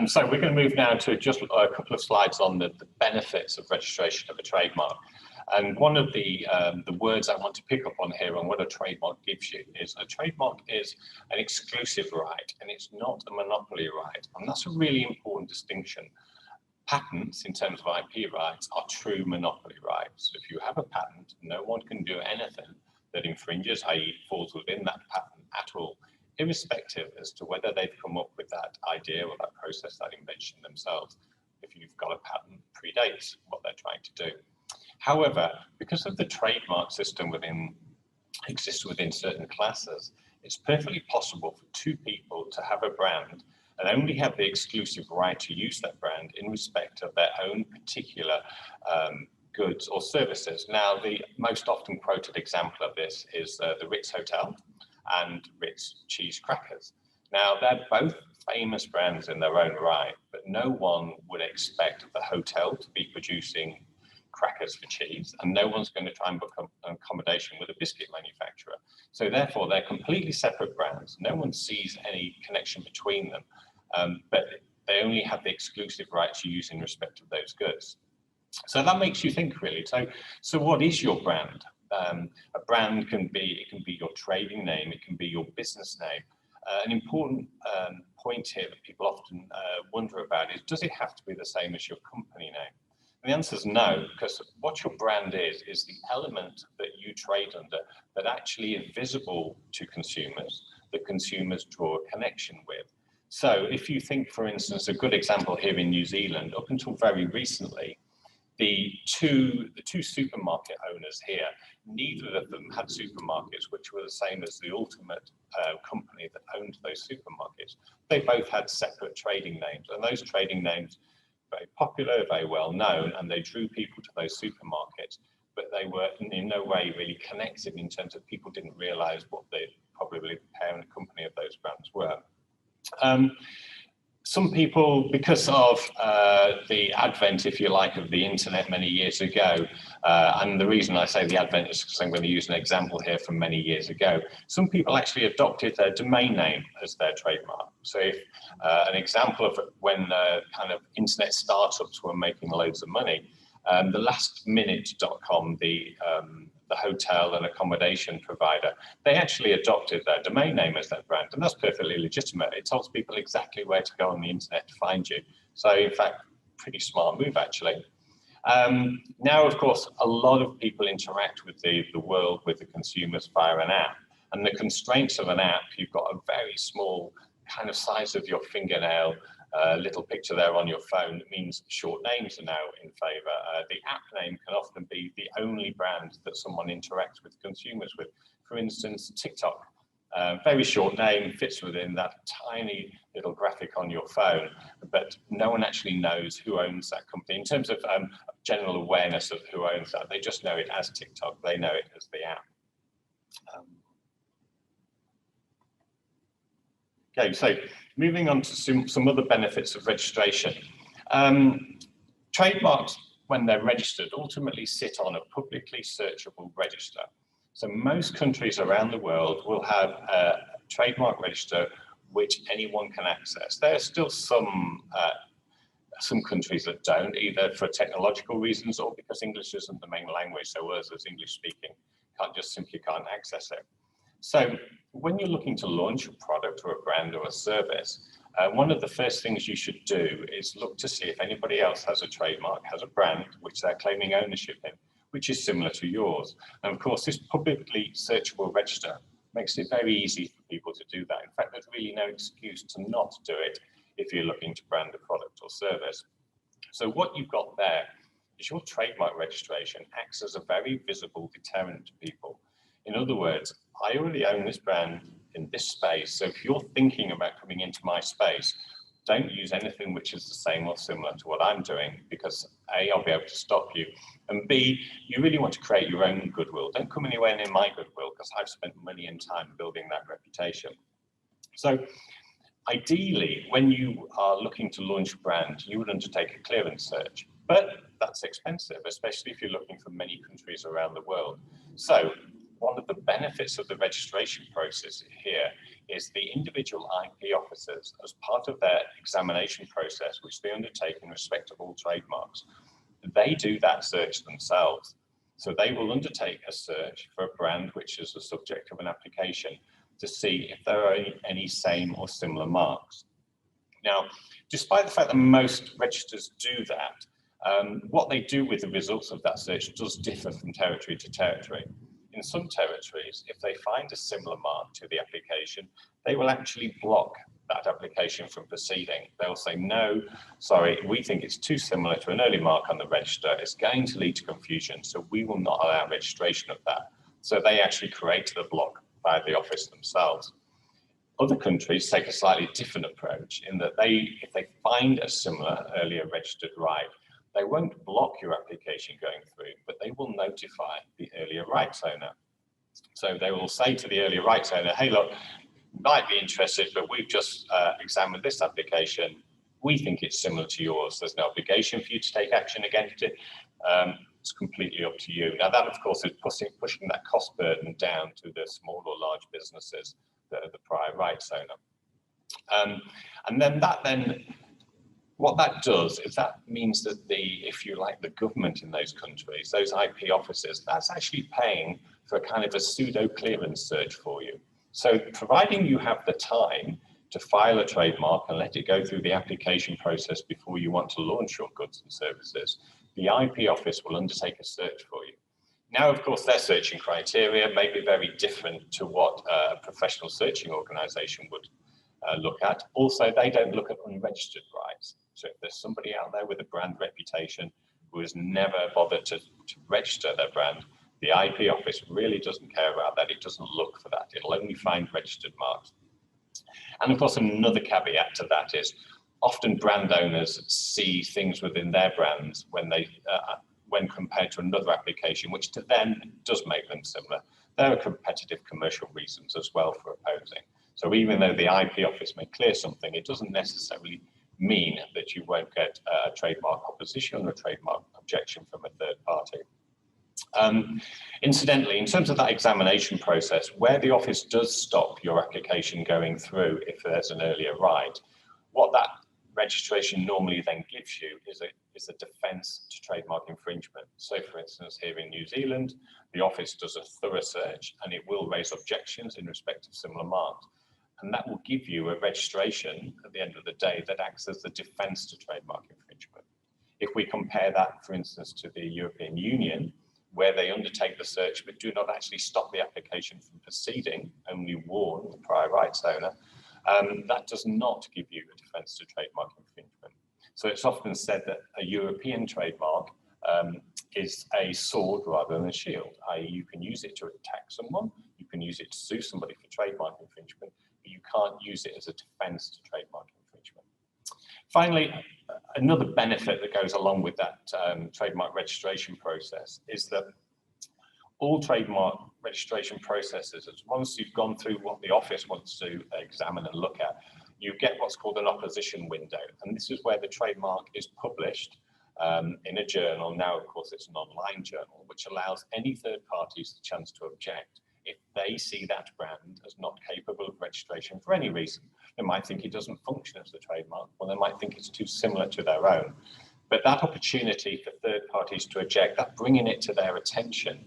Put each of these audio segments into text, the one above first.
So we're going to move now to just a couple of slides on the benefits of registration of a trademark. And one of the words I want to pick up on here on what a trademark gives you is a trademark is an exclusive right, and it's not a monopoly right. And that's a really important distinction. Patents, in terms of IP rights, are true monopoly rights. If you have a patent, no one can do anything that infringes, i.e. falls within that patent at all, irrespective as to whether they've come up with that idea or that process, that invention themselves. If you've got a patent, predates what they're trying to do. However, because of the trademark system exists within certain classes, it's perfectly possible for two people to have a brand and only have the exclusive right to use that brand in respect of their own particular goods or services. Now, the most often quoted example of this is the Ritz Hotel and Ritz cheese crackers. Now, they're both famous brands in their own right, but no one would expect the hotel to be producing crackers for cheese, and no one's going to try and book an accommodation with a biscuit manufacturer. So therefore, they're completely separate brands. No one sees any connection between them, but they only have the exclusive right to use in respect of those goods. So that makes you think, really. So what is your brand? A brand can be your trading name, it can be your business name. An important point here that people often wonder about is, does it have to be the same as your company name? And the answer is no, because what your brand is the element that you trade under that actually is visible to consumers, that consumers draw a connection with. So if you think, for instance, a good example here in New Zealand, up until very recently, the two supermarket owners here, neither of them had supermarkets which were the same as the ultimate company that owned those supermarkets. They both had separate trading names, and those trading names very popular, very well known, and they drew people to those supermarkets, but they were in no way really connected in terms of people didn't realize what probably the parent company of those brands were. Some people, because of the advent, if you like, of the internet many years ago, and the reason I say the advent is because I'm going to use an example here from many years ago, some people actually adopted their domain name as their trademark. So if an example of when kind of internet startups were making loads of money, the lastminute.com, the hotel and accommodation provider, they actually adopted their domain name as their brand, and that's perfectly legitimate. It tells people exactly where to go on the internet to find you. So in fact, pretty smart move actually. Now, of course, a lot of people interact with the world, with the consumers via an app, and the constraints of an app, you've got a very small kind of size of your fingernail, little picture there on your phone. It means short names are now in favor. The app name can often be the only brand that someone interacts with consumers with. For instance, TikTok, very short name, fits within that tiny little graphic on your phone, but no one actually knows who owns that company. In terms of general awareness of who owns that, they just know it as TikTok, they know it as the app. Okay, so moving on to some other benefits of registration. Trademarks, when they're registered, ultimately sit on a publicly searchable register. So most countries around the world will have a trademark register which anyone can access. There are still some countries that don't, either for technological reasons or because English isn't the main language, so us as English speaking simply can't access it. So when you're looking to launch a product or a brand or a service, one of the first things you should do is look to see if anybody else has a trademark, has a brand which they're claiming ownership in, which is similar to yours. And of course, this publicly searchable register makes it very easy for people to do that. In fact, there's really no excuse to not do it if you're looking to brand a product or service. So what you've got there is your trademark registration acts as a very visible deterrent to people. In other words, I already own this brand in this space, so if you're thinking about coming into my space, don't use anything which is the same or similar to what I'm doing, because A, I'll be able to stop you, and B, you really want to create your own goodwill. Don't come anywhere near my goodwill, because I've spent money and time building that reputation. So ideally, when you are looking to launch a brand, you would undertake a clearance search, but that's expensive, especially if you're looking for many countries around the world. So one of the benefits of the registration process here is the individual IP officers, as part of their examination process, which they undertake in respect of all trademarks, they do that search themselves. So they will undertake a search for a brand which is the subject of an application to see if there are any same or similar marks. Now, despite the fact that most registers do that, what they do with the results of that search does differ from territory to territory. In some territories, if they find a similar mark to the application, they will actually block that application from proceeding. They'll say, no, sorry, we think it's too similar to an early mark on the register. It's going to lead to confusion, so we will not allow registration of that. So they actually create the block by the office themselves. Other countries take a slightly different approach in that if they find a similar earlier registered right, they won't block your application going through, but they will notify the earlier rights owner. So they will say to the earlier rights owner, hey, look, you might be interested, but we've just examined this application. We think it's similar to yours. There's no obligation for you to take action against it. It's completely up to you. Now, that, of course, is pushing that cost burden down to the small or large businesses that are the prior rights owner. And then what that does is that means that if you like, the government in those countries, those IP offices, that's actually paying for a kind of a pseudo clearance search for you. So providing you have the time to file a trademark and let it go through the application process before you want to launch your goods and services, the IP office will undertake a search for you. Now, of course, their searching criteria may be very different to what a professional searching organization would look at. Also, they don't look at unregistered rights. So if there's somebody out there with a brand reputation who has never bothered to register their brand, the IP office really doesn't care about that. It doesn't look for that. It'll only find registered marks. And of course, another caveat to that is often brand owners see things within their brands when compared to another application, which to them does make them similar. There are competitive commercial reasons as well for opposing. So even though the IP office may clear something, it doesn't necessarily mean that you won't get a trademark opposition or a trademark objection from a third party. Incidentally, in terms of that examination process, where the office does stop your application going through if there's an earlier right, what that registration normally then gives you is a defense to trademark infringement. So for instance, here in New Zealand, the office does a thorough search and it will raise objections in respect of similar marks. And that will give you a registration at the end of the day that acts as the defense to trademark infringement. If we compare that, for instance, to the European Union, where they undertake the search but do not actually stop the application from proceeding, only warn the prior rights owner, that does not give you a defense to trademark infringement. So it's often said that a European trademark is a sword rather than a shield, i.e. you can use it to attack someone, you can use it to sue somebody for trademark infringement, but you can't use it as a defense to trademark infringement. Finally, another benefit that goes along with that trademark registration process is that all trademark registration processes, once you've gone through what the office wants to examine and look at, you get what's called an opposition window. And this is where the trademark is published in a journal. Now, of course, it's an online journal, which allows any third parties the chance to object if they see that brand as not capable of registration for any reason. They might think it doesn't function as a trademark, or they might think it's too similar to their own. But that opportunity for third parties to object, that bringing it to their attention,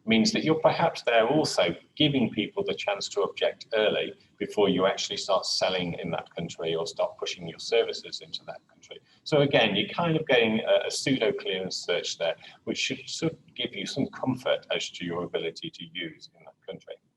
means that you're perhaps there also giving people the chance to object early before you actually start selling in that country or start pushing your services into that country. So again, you're kind of getting a pseudo clearance search there, which should give you some comfort as to your ability to use in that